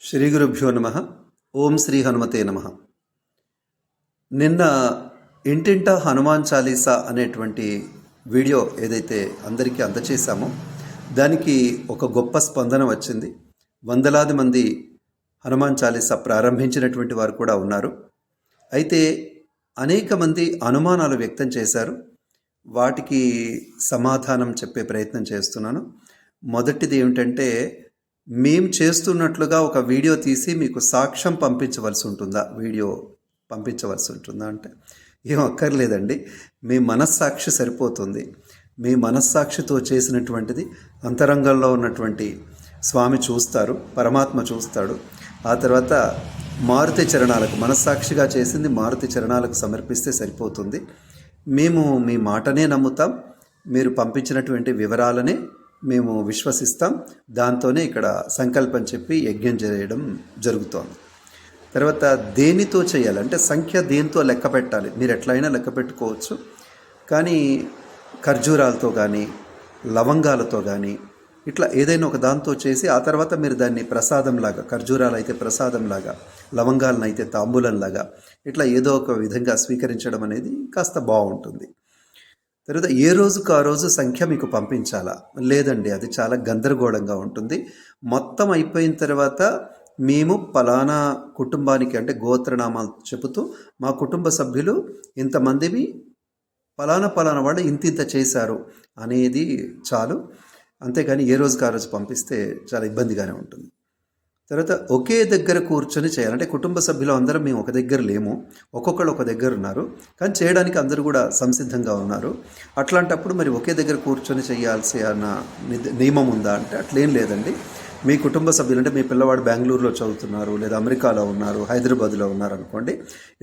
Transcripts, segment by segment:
శ్రీ గురుభ్యో నమ. ఓం శ్రీ హనుమతే నమ. నిన్న ఇంటింటా హనుమాన్ చాలీసా అనేటువంటి వీడియో ఏదైతే అందరికీ అందచేశామో దానికి ఒక గొప్ప స్పందన వచ్చింది. వందలాది మంది హనుమాన్ చాలీసా ప్రారంభించినటువంటి వారు కూడా ఉన్నారు. అయితే అనేక మంది అనుమానాలు వ్యక్తం చేశారు. వాటికి సమాధానం చెప్పే ప్రయత్నం చేస్తున్నాను. మొదటిది ఏమిటంటే, మేము చేస్తున్నట్లుగా ఒక వీడియో తీసి మీకు సాక్ష్యం పంపించవలసి ఉంటుందా, వీడియో పంపించవలసి ఉంటుందా అంటే ఏం అక్కర్లేదండి. మీ మనస్సాక్షి సరిపోతుంది. మీ మనస్సాక్షితో చేసినటువంటిది అంతరంగంలో ఉన్నటువంటి స్వామి చూస్తారు, పరమాత్మ చూస్తాడు. ఆ తర్వాత మారుతి చరణాలకు, మనస్సాక్షిగా చేసింది మారుతి చరణాలకు సమర్పిస్తే సరిపోతుంది. మేము మీ మాటనే నమ్ముతాం, మీరు పంపించినటువంటి వివరాలనే మేము విశ్వసిస్తాం. దాంతోనే ఇక్కడ సంకల్పం చెప్పి యజ్ఞం చేయడం జరుగుతోంది. తర్వాత దేనితో చేయాలంటే సంఖ్య దేనితో లెక్క పెట్టాలి, మీరు ఎట్లయినా లెక్క పెట్టుకోవచ్చు. కానీ ఖర్జూరాలతో కానీ లవంగాలతో కానీ ఇట్లా ఏదైనా ఒక దాంతో చేసి ఆ తర్వాత మీరు దాన్ని ప్రసాదంలాగా, ఖర్జూరాలు అయితే ప్రసాదంలాగా, లవంగాలను అయితే తాంబూలంలాగా ఇట్లా ఏదో ఒక విధంగా స్వీకరించడం అనేది కాస్త బాగుంటుంది. తర్వాత ఏ రోజుకు ఆ రోజు సంఖ్య మీకు పంపించాలా? లేదండి, అది చాలా గందరగోళంగా ఉంటుంది. మొత్తం అయిపోయిన తర్వాత మేము పలానా కుటుంబానికి, అంటే గోత్రనామాలు చెబుతూ మా కుటుంబ సభ్యులు ఇంతమందిని పలానా వాళ్ళు ఇంత చేశారు అనేది చాలు. అంతేగాని ఏ రోజుకు ఆ రోజు పంపిస్తే చాలా ఇబ్బందిగానే ఉంటుంది. తర్వాత ఒకే దగ్గర కూర్చొని చేయాలంటే కుటుంబ సభ్యులు అందరం మేము ఒక దగ్గర లేము, ఒక్కొక్కరు ఒక దగ్గర ఉన్నారు, కానీ చేయడానికి అందరూ కూడా సంసిద్ధంగా ఉన్నారు. అట్లాంటప్పుడు మరి ఒకే దగ్గర కూర్చొని చేయాల్సి అన్న నియమం ఉందా అంటే అట్లేం లేదండి. మీ కుటుంబ సభ్యులు అంటే మీ పిల్లవాడు బెంగళూరులో చదువుతున్నారు, లేదా అమెరికాలో ఉన్నారు, హైదరాబాద్లో ఉన్నారు అనుకోండి,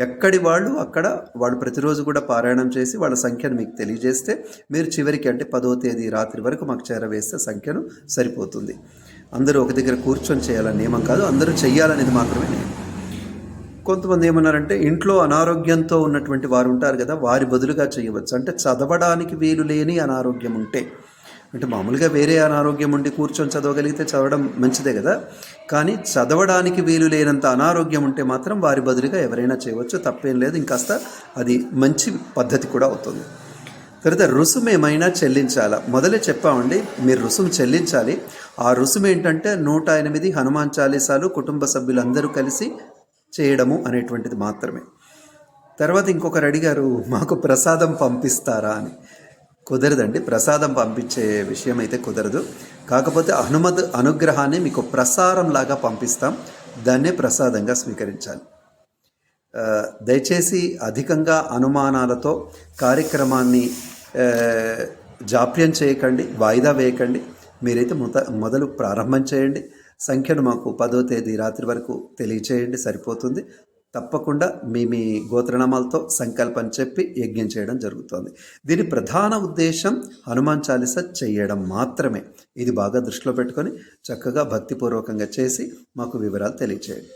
ఎక్కడి వాళ్ళు అక్కడ వాళ్ళు ప్రతిరోజు కూడా పారాయణం చేసి వాళ్ళ సంఖ్యను మీకు తెలియజేస్తే మీరు చివరికి అంటే 10వ తేదీ రాత్రి వరకు మాకు చేరవేస్తే సంఖ్యను సరిపోతుంది. అందరూ ఒక దగ్గర కూర్చొని చేయాలని నియమం కాదు, అందరూ చెయ్యాలనేది మాత్రమే నియమం. కొంతమంది ఏమన్నారంటే ఇంట్లో అనారోగ్యంతో ఉన్నటువంటి వారు ఉంటారు కదా, వారి బదులుగా చేయవచ్చు. అంటే చదవడానికి వీలు లేని అనారోగ్యం ఉంటే, అంటే మామూలుగా వేరే అనారోగ్యం ఉండి కూర్చొని చదవగలిగితే చదవడం మంచిదే కదా, కానీ చదవడానికి వీలు లేనంత అనారోగ్యం ఉంటే మాత్రం వారి బదులుగా ఎవరైనా చేయవచ్చు, తప్పేం లేదు. ఇంకాస్త అది మంచి పద్ధతి కూడా అవుతుంది. తర్వాత రుసుము ఏమైనా చెల్లించాలా? మొదలే చెప్పామండి, మీరు రుసుము చెల్లించాలి. ఆ రుసుము ఏంటంటే 108 హనుమాన్ చాలీసాలు కుటుంబ సభ్యులందరూ కలిసి చేయడము అనేటువంటిది మాత్రమే. తర్వాత ఇంకొకరు అడిగారు, మాకు ప్రసాదం పంపిస్తారా అని. కుదరదండి, ప్రసాదం పంపించే విషయం అయితే కుదరదు. కాకపోతే హనుమద్ అనుగ్రహాన్ని మీకు ప్రసారంలాగా పంపిస్తాం, దాన్నే ప్రసాదంగా స్వీకరించాలి. దయచేసి అధికంగా అనుమానాలతో కార్యక్రమాన్ని జాప్యం చేయకండి, వాయిదా వేయకండి. మీరైతే మొదలు ప్రారంభం చేయండి. సంఖ్యను మాకు 10వ తేదీ రాత్రి వరకు తెలియచేయండి, సరిపోతుంది. తప్పకుండా మీ గోత్రనామాలతో సంకల్పం చెప్పి యజ్ఞం చేయడం జరుగుతుంది. దీని ప్రధాన ఉద్దేశం హనుమాన్ చాలీసా చేయడం మాత్రమే. ఇది బాగా దృష్టిలో పెట్టుకొని చక్కగా భక్తిపూర్వకంగా చేసి మాకు వివరాలు తెలియచేయండి.